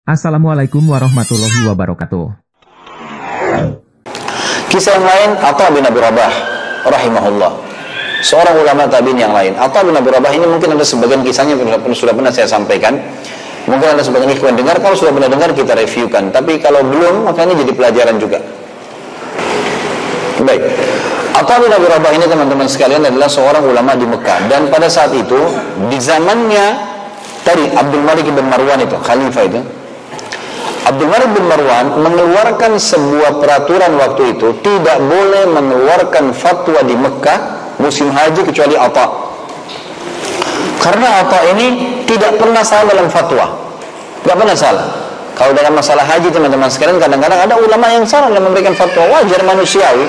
Assalamualaikum warahmatullahi wabarakatuh. Kisah yang lain, Atha bin Abi Rabah rahimahullah, seorang ulama tabi'in yang lain. Atha bin Abi Rabah ini mungkin ada sebagian kisahnya sudah pernah saya sampaikan. Mungkin ada sebagian ikhwan dengar, kalau sudah pernah dengar kita reviewkan. Tapi kalau belum, maka ini jadi pelajaran juga. Baik, Atha bin Abi Rabah ini teman-teman sekalian adalah seorang ulama di Mekah. Dan pada saat itu, di zamannya tadi Abdul Malik bin Marwan itu, khalifah itu, Abdul Malik bin Marwan mengeluarkan sebuah peraturan waktu itu, tidak boleh mengeluarkan fatwa di Mekah musim haji kecuali Atha. Karena Atha ini tidak pernah salah dalam fatwa, tidak pernah salah. Kalau dalam masalah haji teman-teman sekalian, kadang-kadang ada ulama yang salah dalam memberikan fatwa, wajar, manusiawi.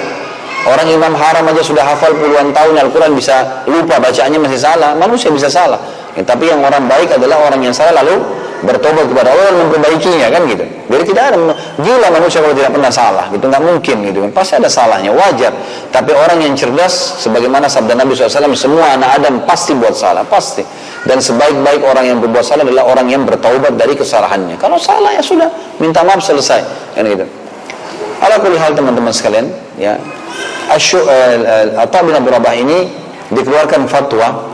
Orang imam haram aja sudah hafal puluhan tahun Al-Quran bisa lupa, bacaannya masih salah, manusia bisa salah. Tapi yang orang baik adalah orang yang salah lalu bertobat kepada Allah dan memperbaikinya, kan gitu. Jadi tidak ada, gila manusia kalau tidak pernah salah, gitu, nggak mungkin gitu kan, pasti ada salahnya, wajar. Tapi orang yang cerdas, sebagaimana sabda Nabi SAW, semua anak Adam pasti buat salah, pasti. Dan sebaik-baik orang yang berbuat salah adalah orang yang bertaubat dari kesalahannya. Kalau salah ya sudah, minta maaf, selesai, kan gitu. Ala kulli hal teman-teman sekalian, ya, Atha bin Abi Rabah ini dikeluarkan fatwa,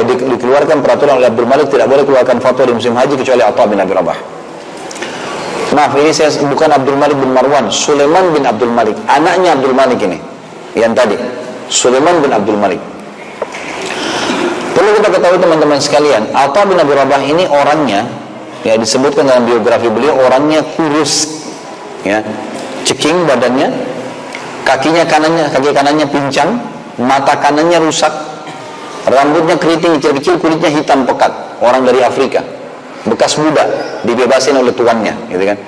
dikeluarkan peraturan oleh Abdul Malik, tidak boleh keluarkan fatwa di musim haji kecuali Atha bin Abi Rabah. Maaf, ini saya bukan Abdul Malik bin Marwan, Sulaiman bin Abdul Malik, anaknya Abdul Malik ini, yang tadi, Sulaiman bin Abdul Malik. Perlu kita ketahui teman-teman sekalian, Atha bin Abi Rabah ini orangnya, ya disebutkan dalam biografi beliau, orangnya kurus, ya, ceking badannya, kaki kanannya pincang, mata kanannya rusak, rambutnya keriting kecil-kecil, kulitnya hitam pekat, orang dari Afrika, bekas budak, dibebasin oleh tuannya, gitu kan.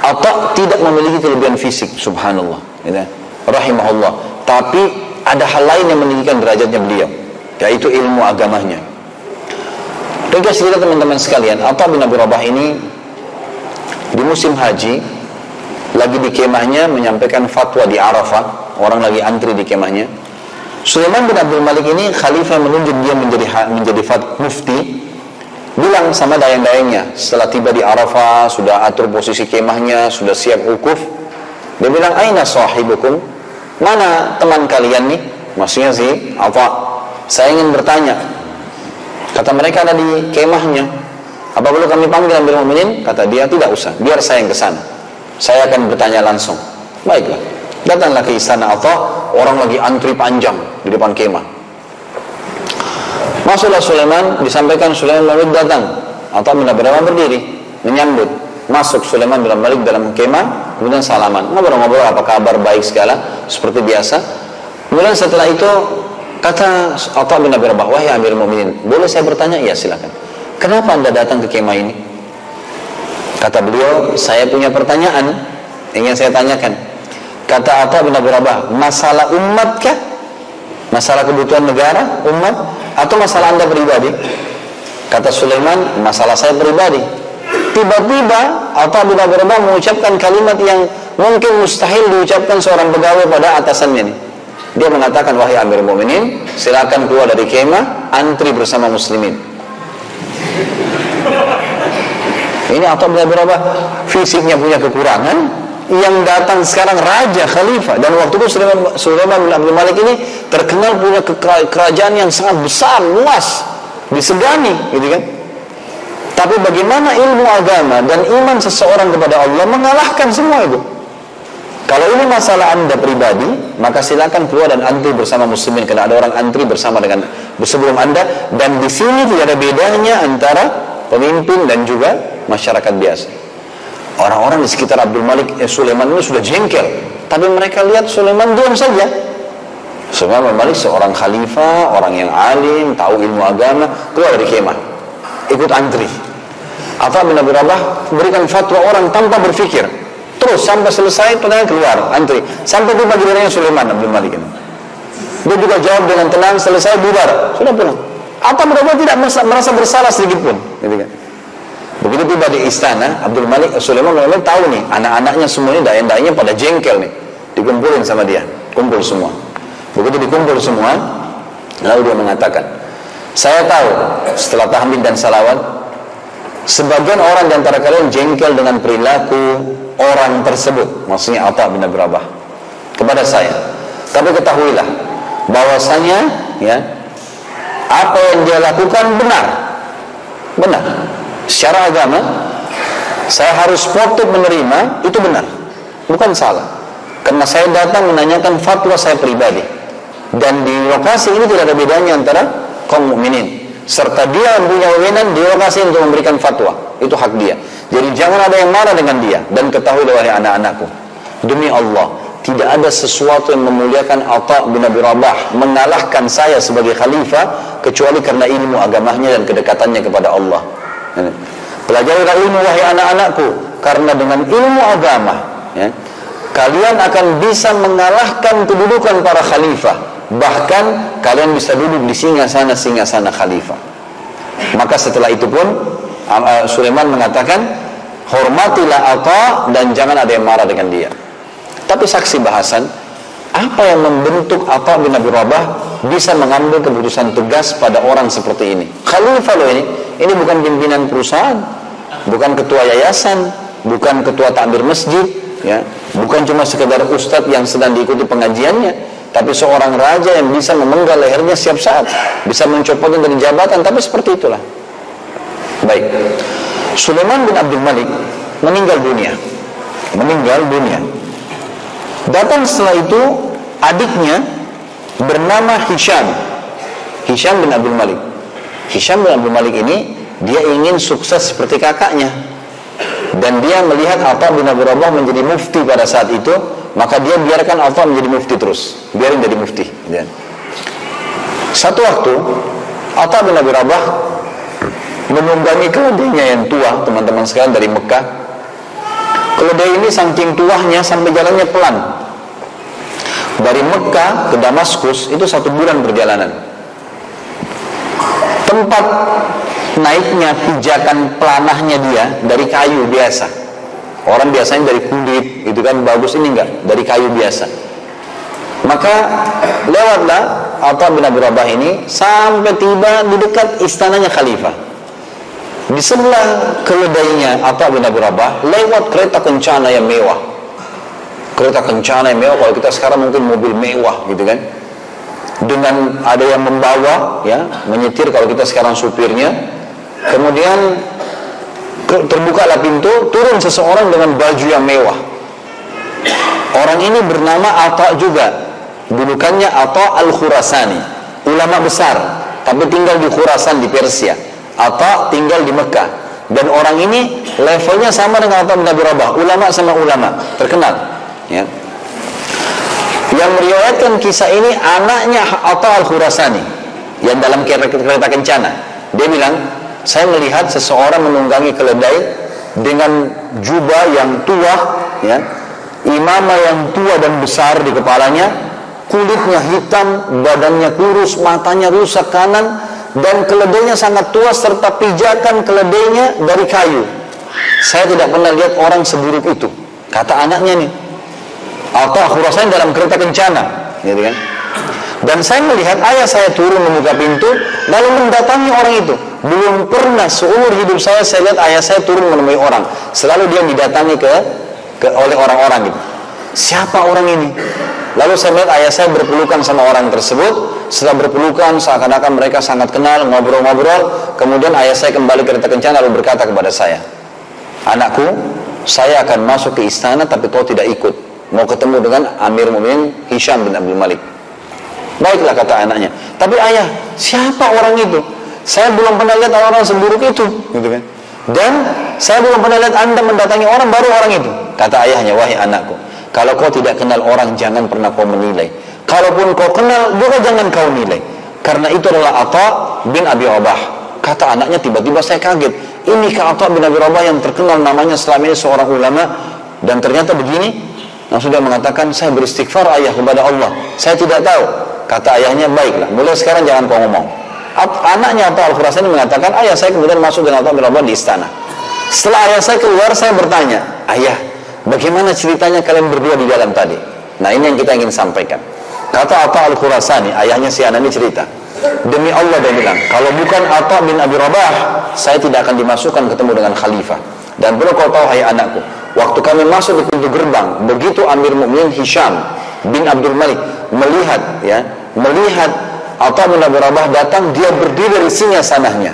Atha tidak memiliki kelebihan fisik, subhanallah, gitu kan, rahimahullah. Tapi ada hal lain yang meninggikan derajatnya beliau, yaitu ilmu agamanya. Ringkas cerita teman-teman sekalian, Atha bin Abi Rabah ini di musim haji lagi di kemahnya menyampaikan fatwa di Arafah, orang lagi antri di kemahnya. Sulaiman bin Abdul Malik ini khalifah menunjuk dia menjadi mufti, bilang sama dayang-dayangnya setelah tiba di Arafah, sudah atur posisi kemahnya, sudah siap wukuf, dia bilang, aina sahibukum, mana teman kalian nih, maksudnya si Atha, saya ingin bertanya. Kata mereka, ada di kemahnya, apa perlu kami panggil Amirul Mukminin? Kata dia, tidak usah, biar saya yang kesana, saya akan bertanya langsung. Baiklah, datanglah ke istana Atha, orang lagi antri panjang di depan kemah. Masuklah Sulaiman, disampaikan Sulaiman bin Malik datang. Atha bin Abi Rabah berdiri menyambut. Masuk Sulaiman bin Malik dalam kemah, kemudian salaman, ngobrol-ngobrol, apa kabar, baik segala, seperti biasa. Kemudian setelah itu kata Atha bin Abi Rabah, wahai Amirul Mukminin, boleh saya bertanya? Iya, silakan. Kenapa Anda datang ke kemah ini? Kata beliau, saya punya pertanyaan ingin saya tanyakan. Kata Atha bin Abi Rabah, masalah umat kah? Masalah kebutuhan negara, umat, atau masalah Anda pribadi? Kata Sulaiman, masalah saya pribadi. Tiba-tiba Atha bin Abi Rabah mengucapkan kalimat yang mungkin mustahil diucapkan seorang pegawai pada atasannya nih. Dia mengatakan, wahai Amirul Mukminin, silakan keluar dari kemah, antri bersama muslimin. Ini Atha bin Abi Rabah fisiknya punya kekurangan, yang datang sekarang raja, khalifah, dan waktu itu Sulaiman bin Abdul Malik ini terkenal punya kerajaan yang sangat besar, luas, disegani, gitu kan. Tapi bagaimana ilmu agama dan iman seseorang kepada Allah mengalahkan semua itu. Kalau ini masalah Anda pribadi, maka silakan keluar dan antri bersama muslimin, karena ada orang antri bersama dengan sebelum Anda, dan di sini tidak ada bedanya antara pemimpin dan juga masyarakat biasa. Orang-orang di sekitar Abdul Malik, Sulaiman ini sudah jengkel, tapi mereka lihat Sulaiman diam saja. Sulaiman bin Malik seorang khalifah, orang yang alim, tahu ilmu agama, keluar dari kemah, ikut antri. Atha bin Abi Rabah berikan fatwa orang tanpa berpikir, terus sampai selesai pertanyaan keluar, antri, sampai tiba gilirannya Sulaiman Abdul Malik ini. Dia juga jawab dengan tenang, selesai, bubar, sudah pulang. Atha bin Abi Rabah tidak merasa bersalah sedikit pun, gitu kan. Begitu tiba di istana, Abdul Malik, Sulaiman bin Malik tahu nih, anak-anaknya semuanya, dayang-dayangnya pada jengkel nih, dikumpulin sama dia, kumpul semua. Begitu dikumpul semua, lalu dia mengatakan, saya tahu setelah tahmid dan salawat, Sebagian orang di antara kalian jengkel dengan perilaku orang tersebut, maksudnya Atha bin Abi Rabah, kepada saya. Tapi ketahuilah bahwasanya ya, apa yang dia lakukan benar. Secara agama saya harus patut menerima, itu benar, bukan salah. Karena saya datang menanyakan fatwa saya pribadi, dan di lokasi ini tidak ada bedanya antara kaum mukminin, serta dia punya wewenang di lokasi untuk memberikan fatwa, itu hak dia. Jadi jangan ada yang marah dengan dia. Dan ketahui wahai anak-anakku, demi Allah, tidak ada sesuatu yang memuliakan Atha bin Abi Rabah mengalahkan saya sebagai khalifah kecuali karena ilmu agamanya dan kedekatannya kepada Allah. Pelajarilah ilmu wahai anak-anakku, karena dengan ilmu agama ya, kalian akan bisa mengalahkan kedudukan para khalifah. Bahkan kalian bisa duduk di singgah-sana khalifah. Maka setelah itu pun Sulaiman mengatakan, hormatilah Atha dan jangan ada yang marah dengan dia. Tapi saksi bahasan, apa yang membentuk Atha bin Abi Rabah bisa mengambil keputusan tegas pada orang seperti ini? Khalifah loh ini bukan pimpinan perusahaan, bukan ketua yayasan, bukan ketua takmir masjid, ya, bukan cuma sekedar ustadz yang sedang diikuti pengajiannya, tapi seorang raja yang bisa memenggal lehernya setiap saat, bisa mencopotnya dari jabatan. Tapi seperti itulah. Baik, Sulaiman bin Abdul Malik meninggal dunia. Datang setelah itu adiknya bernama Hisham bin Abdul Malik. Hisham bin Abdul Malik ini dia ingin sukses seperti kakaknya, dan dia melihat Atha bin Abi Rabah menjadi mufti pada saat itu, maka dia biarkan Atha menjadi mufti terus, biarin jadi mufti. Satu waktu Atha bin Abi Rabah menunggangi keledainya yang tua, teman-teman sekalian, dari Mekah. Keledai ini saking tuahnya sampai jalannya pelan. Dari Mekah ke Damaskus itu 1 bulan perjalanan. Tempat naiknya, pijakan pelanahnya dia dari kayu biasa. Orang biasanya dari kulit, itu kan bagus, ini enggak, dari kayu biasa. Maka lewatlah Atha bin Abi Rabah ini sampai tiba di dekat istananya khalifah. Di sebelah keledainya Atha bin Abi Rabah lewat kereta kencana yang mewah. Kereta kencana yang mewah, kalau kita sekarang mungkin mobil mewah gitu kan. Dengan ada yang membawa ya, menyetir kalau kita sekarang supirnya. Kemudian terbukalah pintu, turun seseorang dengan baju yang mewah. Orang ini bernama Atha juga. Julukannya Atha Al-Khurasani, ulama besar, tapi tinggal di Khurasan di Persia. Atha tinggal di Mekah, dan orang ini levelnya sama dengan Atha bin Abi Rabah, ulama sama ulama terkenal ya. Yang meriwayatkan kisah ini anaknya Atha Al-Khurasani yang dalam kereta kencana. Dia bilang, saya melihat seseorang menunggangi keledai dengan jubah yang tua ya, imamah yang tua dan besar di kepalanya, kulitnya hitam, badannya kurus, matanya rusak kanan, dan keledainya sangat tua serta pijakan keledainya dari kayu. Saya tidak pernah lihat orang seburuk itu, kata anaknya nih. Atha Khurasani dalam kereta kencana, gitu kan. Dan saya melihat ayah saya turun membuka pintu lalu mendatangi orang itu. Belum pernah seumur hidup saya lihat ayah saya turun menemui orang. Selalu dia didatangi oleh orang-orang gitu. Siapa orang ini? Lalu saya melihat ayah saya berpelukan sama orang tersebut. Setelah berpelukan seakan-akan mereka sangat kenal, ngobrol-ngobrol. Kemudian ayah saya kembali ke kereta kencana lalu berkata kepada saya, anakku, saya akan masuk ke istana tapi kau tidak ikut. Mau ketemu dengan Amir Mu'minin Hisham bin Abdul Malik. Baiklah, kata anaknya. Tapi ayah, siapa orang itu? Saya belum pernah lihat orang seburuk itu, gitu kan? Dan saya belum pernah lihat Anda mendatangi orang, baru orang itu. Kata ayahnya, wahai anakku, kalau kau tidak kenal orang, jangan pernah kau menilai. Kalaupun kau kenal, juga jangan kau nilai. Karena itu adalah Atha bin Abi Rabah. Kata anaknya, tiba-tiba saya kaget. Ini ke Atha bin Abi Rabah yang terkenal namanya selama ini seorang ulama, dan ternyata begini. Yang sudah mengatakan, saya beristighfar ayah kepada Allah, saya tidak tahu. Kata ayahnya, baiklah, mulai sekarang jangan kau ngomong. Anaknya Atha Al-Khurasani mengatakan, ayah saya kemudian masuk dengan Atha bin Rabah di istana. Setelah ayah saya keluar, saya bertanya, ayah, bagaimana ceritanya kalian berdua di dalam tadi? Nah, ini yang kita ingin sampaikan. Kata Atha Al-Khurasani, ayahnya si anak ini cerita, Demi Allah dia bilang, kalau bukan Atha bin Abi Rabah, saya tidak akan dimasukkan ketemu dengan khalifah. Dan perlu kau tahu, hai anakku, waktu kami masuk di pintu gerbang, begitu Amir Mukminin Hisham bin Abdul Malik melihat Atha bin Abi Rabah datang, dia berdiri dari singgasananya.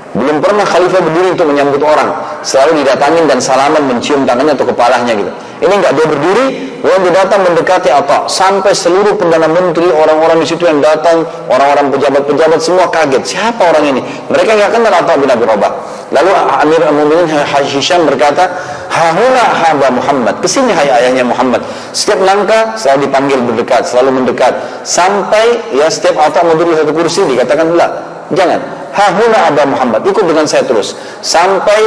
Belum pernah khalifah berdiri untuk menyambut orang, selalu didatangin dan salaman, mencium tangannya atau kepalanya gitu. Ini enggak, dia berdiri, lalu dia datang mendekati Atha, sampai seluruh perdana menteri, orang-orang di situ yang datang, orang-orang pejabat-pejabat semua kaget, siapa orang ini? Mereka enggak kenal Atha bin Abi Rabah. Lalu Amir Al-Mu'minin Hisham berkata, "Hahuna haba Muhammad, kesini hai ayahnya Muhammad." Setiap langkah selalu dipanggil berdekat, selalu mendekat, sampai setiap Atha mau duduk di satu kursi dikatakan, "Enggak, jangan. Hahuna Aba Muhammad, ikut dengan saya terus." Sampai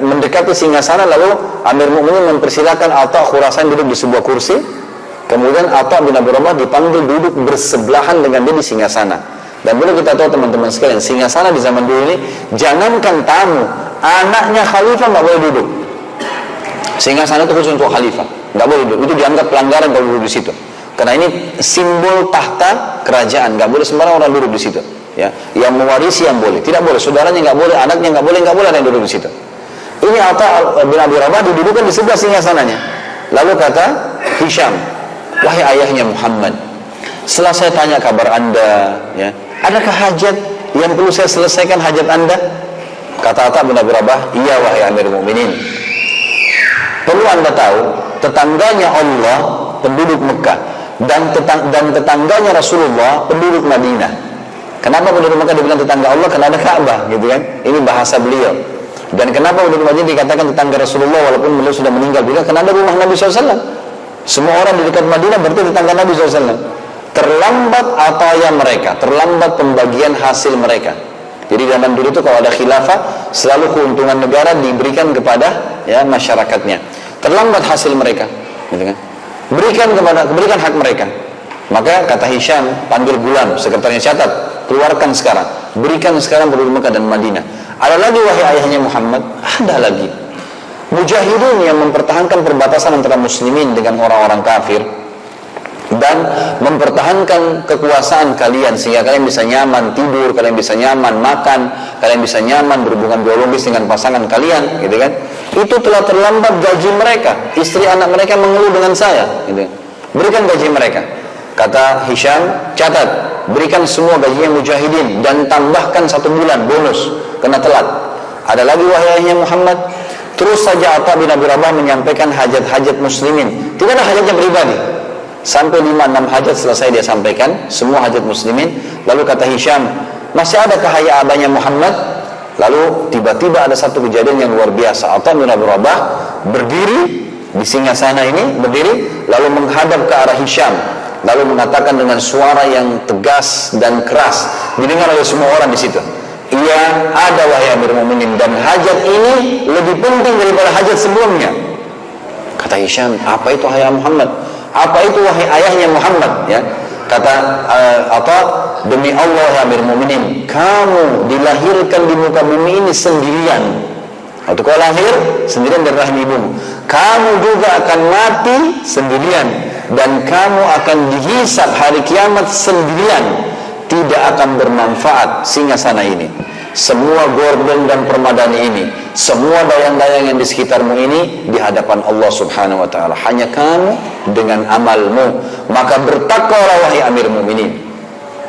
mendekati singgasana, lalu Amir Mukminin mempersilakan Atha Khurasan duduk di sebuah kursi. Kemudian Atha bin Abi Rabah dipanggil duduk bersebelahan dengan dia di singgasana. Dan boleh kita tahu teman-teman sekalian, singgasana di zaman dulu ini, jangankan tamu, anaknya khalifah nggak boleh duduk. Singgasana itu khusus untuk khalifah, nggak boleh duduk. Itu dianggap pelanggaran kalau duduk di situ. Karena ini simbol tahta kerajaan, nggak boleh sembarang orang duduk di situ. Ya, yang mewarisi yang boleh, tidak boleh saudaranya nggak boleh, anaknya nggak boleh ada yang duduk di situ. Ini Atha bin Abi Rabah didudukan di sebelah singgasananya. Lalu kata Hisham, "Wahai ayahnya Muhammad, setelah saya tanya kabar anda, adakah hajat yang perlu saya selesaikan hajat anda?" Kata Atha bin Abi Rabah, "Iya wahai Amir Mukminin. Perlu anda tahu, tetangganya Allah penduduk Mekah dan tetangganya Rasulullah penduduk Madinah." Kenapa penduduk Mekah dibilang tetangga Allah? Karena ada Ka'bah, gitu kan? Ini bahasa beliau. Dan kenapa penduduk Madinah dikatakan tetangga Rasulullah walaupun beliau sudah meninggal? Karena ada rumah Nabi SAW. Semua orang di dekat Madinah berarti tetangga Nabi SAW. Terlambat ataya mereka, terlambat pembagian hasil mereka. Jadi zaman dulu itu kalau ada khilafah, selalu keuntungan negara diberikan kepada masyarakatnya. Terlambat hasil mereka, gitu kan? Berikan hak mereka. Maka kata Hisham, panggil Gulam, sekretarnya, catat, keluarkan sekarang, berikan sekarang penduduk Mekah dan Madinah. Ada lagi wahai ayahnya Muhammad, ada lagi mujahidin yang mempertahankan perbatasan antara muslimin dengan orang-orang kafir dan mempertahankan kekuasaan kalian sehingga kalian bisa nyaman tidur, kalian bisa nyaman makan, kalian bisa nyaman berhubungan biologis dengan pasangan kalian, gitu kan? Itu telah terlambat gaji mereka, istri anak mereka mengeluh dengan saya, gitu. Berikan gaji mereka. Kata Hisham, catat, berikan semua gajinya mujahidin dan tambahkan 1 bulan bonus kena telat. Ada lagi wahai ayahnya Muhammad, terus saja Atha bin Abi Rabah menyampaikan hajat-hajat muslimin, tidak ada hajatnya pribadi. Sampai 5-6 hajat selesai dia sampaikan, semua hajat muslimin. Lalu kata Hisham, masih adakah hai abahnya Muhammad? Lalu tiba-tiba ada satu kejadian yang luar biasa. Atha bin Abi Rabah berdiri di singgasana ini, berdiri lalu menghadap ke arah Hisham, lalu mengatakan dengan suara yang tegas dan keras, didengar oleh semua orang di situ, "Iya, ada wahai Amir Mukminin, dan hajat ini lebih penting daripada hajat sebelumnya." Kata Hisham, "Apa itu hai Muhammad? Apa itu wahai ayahnya Muhammad?" Kata Atha, "Demi Allah ya Amir Mukminin, kamu dilahirkan di muka bumi ini sendirian. Waktu kau lahir sendirian dari rahim ibumu, kamu juga akan mati sendirian, dan kamu akan dihisab hari kiamat sendirian. Tidak akan bermanfaat singgasana ini, semua gorden dan permadani ini, semua dayang-dayang yang di sekitarmu ini di hadapan Allah Subhanahu wa taala. Hanya kamu dengan amalmu. Maka bertakwalah wahai Amir Mukminin."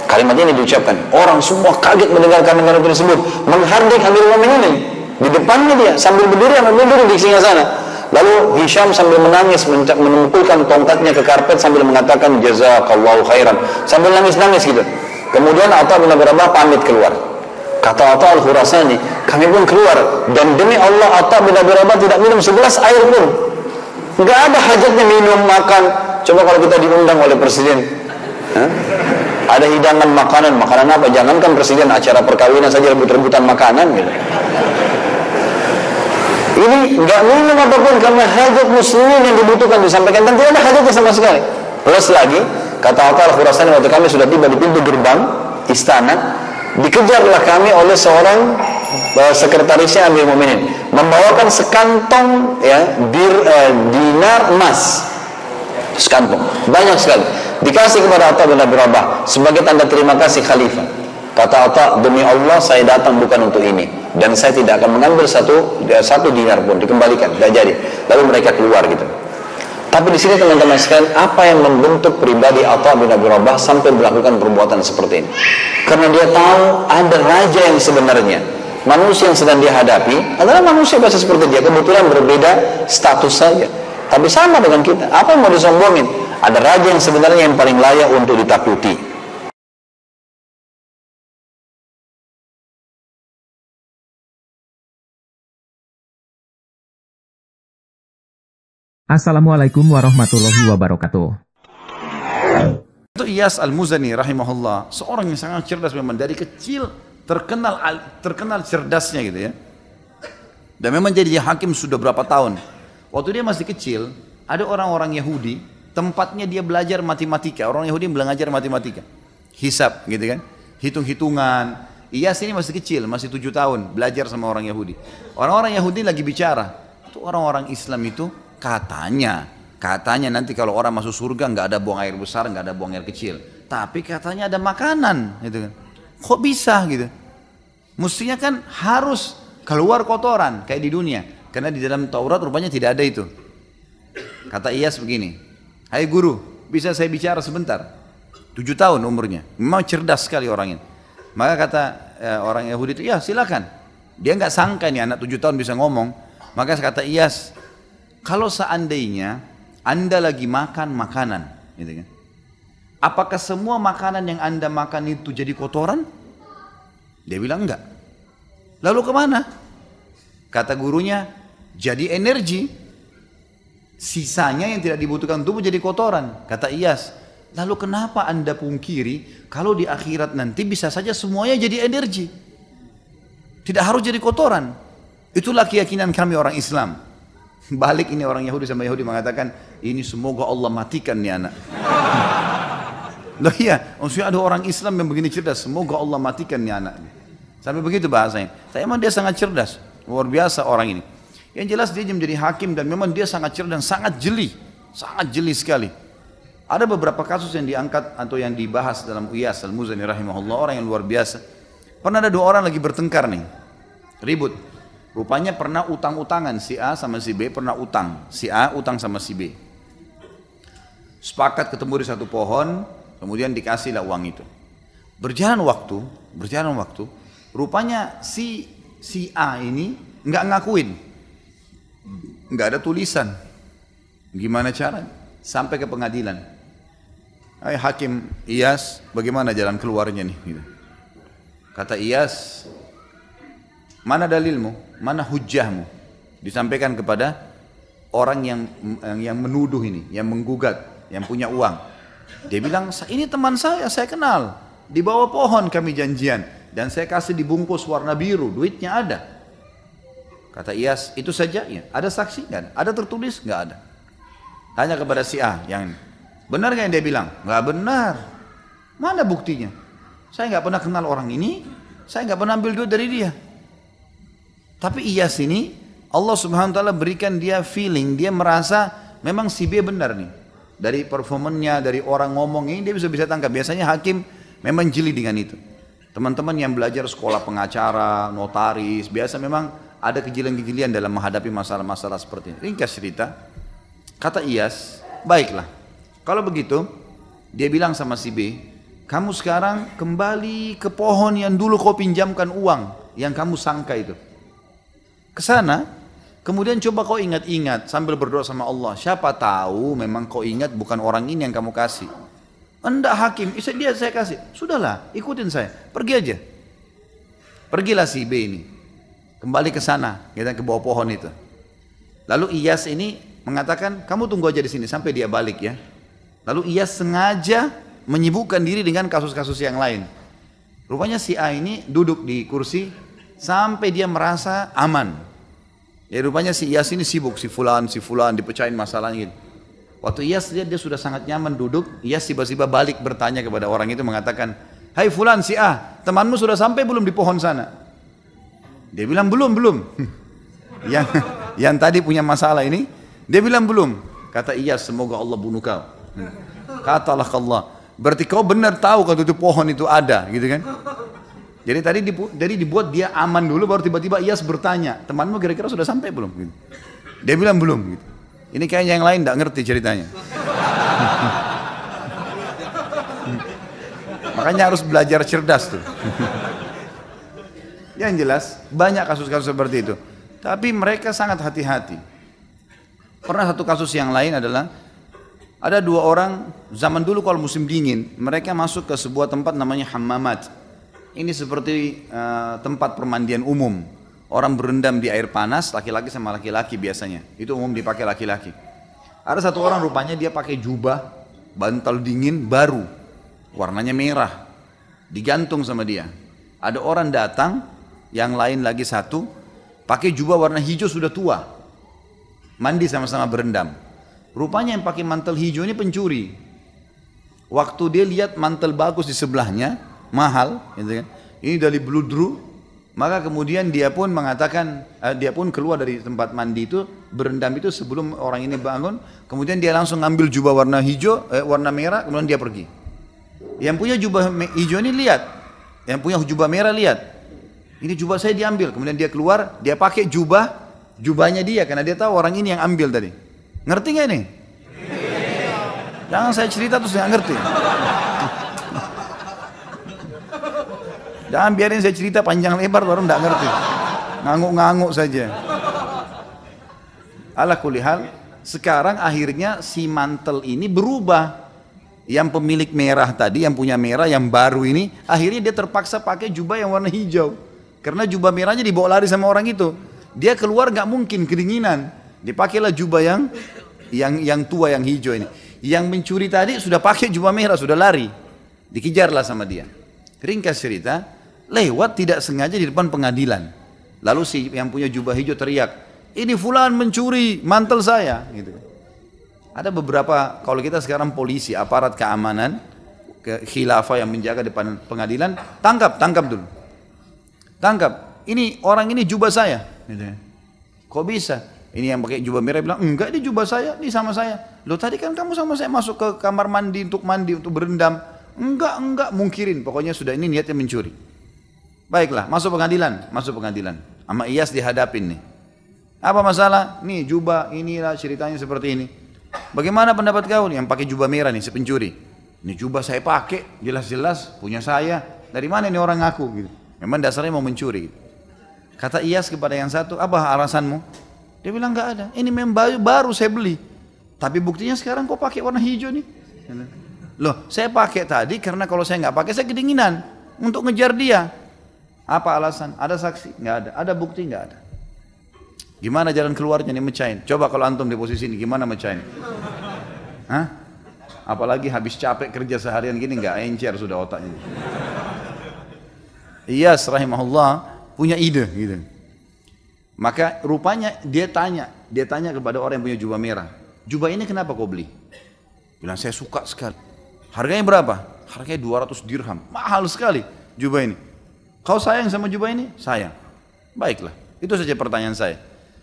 Kalimat ini diucapkan, orang semua kaget mendengarkan kalimat tersebut, menghardik Amir Mukminin. Di depannya dia sambil berdiri di singgasana. Lalu Hisham sambil menangis memukulkan tongkatnya ke karpet sambil mengatakan jazakallahu khairan, sambil nangis-nangis gitu. Kemudian Atha bin Abi Rabah pamit keluar. Kata Atha Al-Khurasani, kami pun keluar, dan demi Allah Atha bin Abi Rabah tidak minum segelas air pun. Enggak ada hajatnya minum, makan. Coba kalau kita diundang oleh presiden, ada hidangan makanan apa? Jangankan presiden, acara perkawinan saja rebut-rebutan makanan gitu. Ini enggak minum apapun karena hajat muslimin yang dibutuhkan disampaikan, dan tidak ada hajatnya sama sekali. Plus lagi, kata Atha Al-Khurasani, waktu kami sudah tiba di pintu gerbang istana, dikejarlah kami oleh seorang sekretarisnya Amir Mukminin, membawakan sekantong dinar emas, sekantong banyak sekali. Dikasih kepada Atha bin Abi Rabah sebagai tanda terima kasih khalifah. Kata Atha, demi Allah saya datang bukan untuk ini, dan saya tidak akan mengambil satu dinar pun, dikembalikan, tidak jadi. Lalu mereka keluar gitu. Tapi di sini teman-teman sekalian, apa yang membentuk pribadi Atha bin Abi Rabah sampai melakukan perbuatan seperti ini? Karena dia tahu ada raja yang sebenarnya, manusia yang sedang dia hadapi adalah manusia biasa seperti dia, kebetulan berbeda status saja, tapi sama dengan kita. Apa yang mau disombongin? Ada raja yang sebenarnya yang paling layak untuk ditakuti. Assalamualaikum warahmatullahi wabarakatuh. Itu Iyas Al-Muzani rahimahullah, seorang yang sangat cerdas memang, dari kecil terkenal cerdasnya gitu ya. Dan memang jadi hakim sudah berapa tahun. Waktu dia masih kecil, ada orang-orang Yahudi, tempatnya dia belajar matematika. Orang Yahudi belajar matematika, hisab gitu kan, hitung-hitungan. Iyas ini masih kecil, masih 7 tahun, belajar sama orang Yahudi. Orang-orang Yahudi lagi bicara, itu orang-orang Islam itu katanya nanti kalau orang masuk surga nggak ada buang air besar, nggak ada buang air kecil, tapi katanya ada makanan gitu kan. Kok bisa gitu? Mestinya kan harus keluar kotoran kayak di dunia, karena di dalam Taurat rupanya tidak ada itu. Kata Iyas begini, hai guru, bisa saya bicara sebentar? 7 tahun umurnya, memang cerdas sekali orangnya. Maka kata orang Yahudi itu, ya silakan. Dia nggak sangka ini anak 7 tahun bisa ngomong. Maka kata Iyas, kalau seandainya Anda lagi makan makanan, gitu kan, apakah semua makanan yang Anda makan itu jadi kotoran? Dia bilang enggak. Lalu kemana? Kata gurunya, jadi energi. Sisanya yang tidak dibutuhkan tubuh jadi kotoran. Kata Iyas, lalu kenapa Anda pungkiri kalau di akhirat nanti bisa saja semuanya jadi energi, tidak harus jadi kotoran? Itulah keyakinan kami orang Islam. Balik ini orang Yahudi sama Yahudi mengatakan, ini semoga Allah matikan nih anak. Loh iya, maksudnya ada orang Islam yang begini cerdas, semoga Allah matikan nih anak. Sampai begitu bahasanya. Tapi memang dia sangat cerdas, luar biasa orang ini. Yang jelas dia menjadi hakim dan memang dia sangat cerdas dan sangat jeli sekali. Ada beberapa kasus yang diangkat atau yang dibahas dalam Iyas Al-Muzani rahimahullah, orang yang luar biasa. Pernah ada 2 orang lagi bertengkar nih, ribut. Rupanya pernah utang-utangan, si A sama si B pernah utang. Si A utang sama si B. Sepakat ketemu di satu pohon, kemudian dikasihlah uang itu. Berjalan waktu, rupanya si A ini nggak ngakuin, nggak ada tulisan. Gimana cara? Sampai ke pengadilan. Hai hakim Iyas, bagaimana jalan keluarnya nih? Gitu. Kata Iyas, mana dalilmu? Mana hujjahmu? Disampaikan kepada orang yang menuduh ini, yang menggugat, yang punya uang. Dia bilang, ini teman saya kenal. Di bawah pohon kami janjian, dan saya kasih dibungkus warna biru, duitnya ada. Kata Iyas, itu saja ya? Ada saksi? Nggak ada. Ada tertulis? Nggak ada. Tanya kepada si A, yang benar nggak yang dia bilang? Nggak benar. Mana buktinya? Saya nggak pernah kenal orang ini, saya nggak pernah ambil duit dari dia. Tapi Iyas ini, Allah subhanahu wa ta'ala berikan dia feeling, dia merasa memang si B benar nih. Dari performanya, dari orang ngomong ini dia bisa tangkap. Biasanya hakim memang jeli dengan itu. Teman-teman yang belajar sekolah pengacara, notaris, biasa memang ada kejelian-kejelian dalam menghadapi masalah-masalah seperti ini. Ringkas cerita, kata Iyas, baiklah. Kalau begitu, dia bilang sama si B, kamu sekarang kembali ke pohon yang dulu kau pinjamkan uang, yang kamu sangka itu. Kesana, kemudian coba kau ingat-ingat sambil berdoa sama Allah. Siapa tahu memang kau ingat bukan orang ini yang kamu kasih. Enggak hakim, dia saya kasih. Sudahlah, ikutin saya, pergi aja. Pergilah si B ini, kembali ke sana, kita ke bawah pohon itu. Lalu Iyas ini mengatakan, kamu tunggu aja di sini sampai dia balik ya. Lalu Iyas sengaja menyibukkan diri dengan kasus-kasus yang lain. Rupanya si A ini duduk di kursi sampai dia merasa aman. Ya rupanya si Iyas ini sibuk, si fulan dipecahin masalahnya gitu. Waktu Iyas lihat dia sudah sangat nyaman duduk, Iyas tiba-tiba balik bertanya kepada orang itu mengatakan, hai fulan si A, temanmu sudah sampai belum di pohon sana? Dia bilang belum. yang tadi punya masalah ini, dia bilang belum. Kata Iyas, semoga Allah bunuh kau. Katalah Allah. Berarti kau benar tahu kalau itu pohon itu ada, gitu kan? Jadi tadi dibuat dia aman dulu, baru tiba-tiba Iyas bertanya, temanmu kira-kira sudah sampai belum? Gitu. Dia bilang belum. Gitu. Ini kayaknya yang lain tidak ngerti ceritanya. Makanya harus belajar cerdas tuh. Yang jelas banyak kasus-kasus seperti itu. Tapi mereka sangat hati-hati. Pernah satu kasus yang lain adalah ada dua orang zaman dulu kalau musim dingin mereka masuk ke sebuah tempat namanya hammamat. Ini seperti tempat permandian umum. Orang berendam di air panas, laki-laki sama laki-laki biasanya. Itu umum dipakai laki-laki. Ada satu orang rupanya dia pakai jubah, bantal dingin baru, warnanya merah, digantung sama dia. Ada orang datang, yang lain lagi satu, pakai jubah warna hijau sudah tua, mandi sama-sama berendam. Rupanya yang pakai mantel hijau ini pencuri. Waktu dia lihat mantel bagus di sebelahnya, mahal, gitu kan? Ini dari bludru, maka kemudian dia pun mengatakan, dia pun keluar dari tempat mandi itu, berendam itu sebelum orang ini bangun, kemudian dia langsung ngambil jubah warna hijau, warna merah, kemudian dia pergi. Yang punya jubah hijau ini lihat, yang punya jubah merah lihat, ini jubah saya diambil, kemudian dia keluar, dia pakai jubahnya dia, karena dia tahu orang ini yang ambil tadi. Ngerti gak ini? Jangan saya cerita terus gak ngerti. Jangan biarin saya cerita panjang lebar orang gak ngerti. Ngangguk-ngangguk saja. Ala kulli hal, sekarang akhirnya si mantel ini berubah. Yang pemilik merah tadi, yang punya merah, yang baru ini, akhirnya dia terpaksa pakai jubah yang warna hijau. Karena jubah merahnya dibawa lari sama orang itu. Dia keluar gak mungkin kedinginan. Dipakailah jubah yang tua, yang hijau ini. Yang mencuri tadi sudah pakai jubah merah, sudah lari. Dikejarlah sama dia. Ringkas cerita, lewat tidak sengaja di depan pengadilan. Lalu si yang punya jubah hijau teriak, ini fulan mencuri mantel saya. Gitu. Ada beberapa, kalau kita sekarang polisi, aparat keamanan, khilafah yang menjaga depan pengadilan, tangkap dulu. Tangkap, ini orang ini jubah saya. Gitu. Kok bisa? Ini yang pakai jubah merah bilang, enggak ini jubah saya, ini sama saya. Loh tadi kan kamu sama saya masuk ke kamar mandi, untuk berendam. Enggak, mungkirin. Pokoknya sudah ini niatnya mencuri. Baiklah, masuk pengadilan. Sama Iyas dihadapin nih. Apa masalah? Nih jubah, inilah ceritanya seperti ini. Bagaimana pendapat kau nih yang pakai jubah merah nih, si pencuri? Ini jubah saya pakai, jelas-jelas punya saya. Dari mana ini orang ngaku? Gitu. Memang dasarnya mau mencuri. Kata Iyas kepada yang satu, apa alasanmu? Dia bilang enggak ada. Ini memang baru saya beli. Tapi buktinya sekarang kok pakai warna hijau nih. Loh, saya pakai tadi karena kalau saya nggak pakai saya kedinginan untuk ngejar dia. Apa alasan? Ada saksi? Nggak ada. Ada bukti? Nggak ada. Gimana jalan keluarnya nih mecahin? Coba kalau antum di posisi ini gimana mecahin? Hah? Apalagi habis capek kerja seharian gini nggak encer sudah otaknya. Iyas rahimahullah punya ide gitu. Maka rupanya dia tanya kepada orang yang punya jubah merah. Jubah ini kenapa kau beli? Bilang saya suka sekali. Harganya berapa? Harganya 200 dirham. Mahal sekali jubah ini. Kau sayang sama jubah ini? Sayang. Baiklah. Itu saja pertanyaan saya.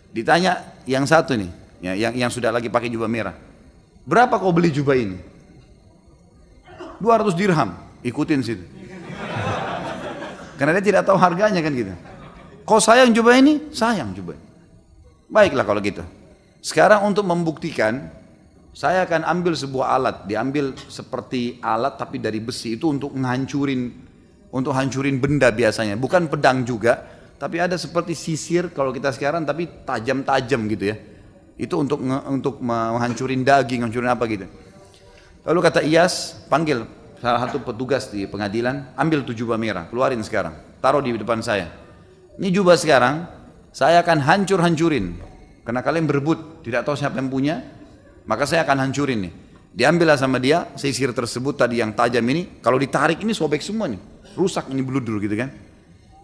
Ditanya yang satu nih, yang sudah lagi pakai jubah merah. Berapa kau beli jubah ini? 200 dirham. Ikutin situ. Karena dia tidak tahu harganya kan gitu. Kau sayang jubah ini? Sayang jubah ini. Baiklah kalau gitu. Sekarang untuk membuktikan, saya akan ambil sebuah alat, diambil seperti alat tapi dari besi itu untuk hancurin benda biasanya, bukan pedang juga, tapi ada seperti sisir kalau kita sekarang tapi tajam-tajam gitu ya. Itu untuk menghancurin daging, hancurin apa gitu. Lalu kata Iyas, panggil salah satu petugas di pengadilan, ambil tuh jubah merah, keluarin sekarang, taruh di depan saya. Ini jubah sekarang, saya akan hancurin. Karena kalian berebut, tidak tahu siapa yang punya, maka saya akan hancurin nih. Diambillah sama dia sisir tersebut tadi yang tajam ini, kalau ditarik ini sobek semua nih, rusak ini bludur gitu kan.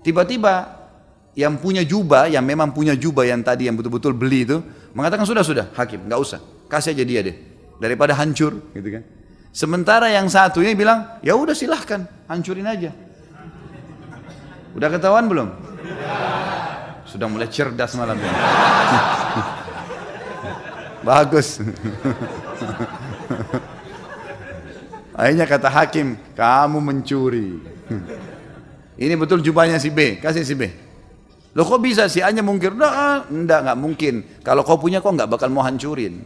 Tiba-tiba yang punya jubah, yang memang punya jubah yang tadi yang betul-betul beli itu, mengatakan sudah hakim, nggak usah, kasih aja dia deh, daripada hancur gitu kan. Sementara yang satu ini bilang, ya udah silahkan, hancurin aja. Udah ketahuan belum? Sudah mulai cerdas malam ini. Bagus. Akhirnya kata hakim, kamu mencuri. Ini betul jubahnya si B, kasih si B. Loh kok bisa si A nya mungkir? Enggak mungkin. Kalau kau punya kau enggak bakal mau hancurin.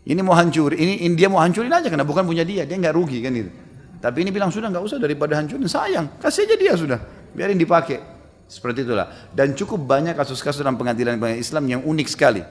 Ini mau hancurin, ini dia mau hancurin aja karena bukan punya dia enggak rugi kan itu. Tapi ini bilang sudah enggak usah daripada hancurin, sayang, kasih aja dia sudah, biarin dipakai. Seperti itulah. Dan cukup banyak kasus-kasus dalam pengadilan Islam yang unik sekali.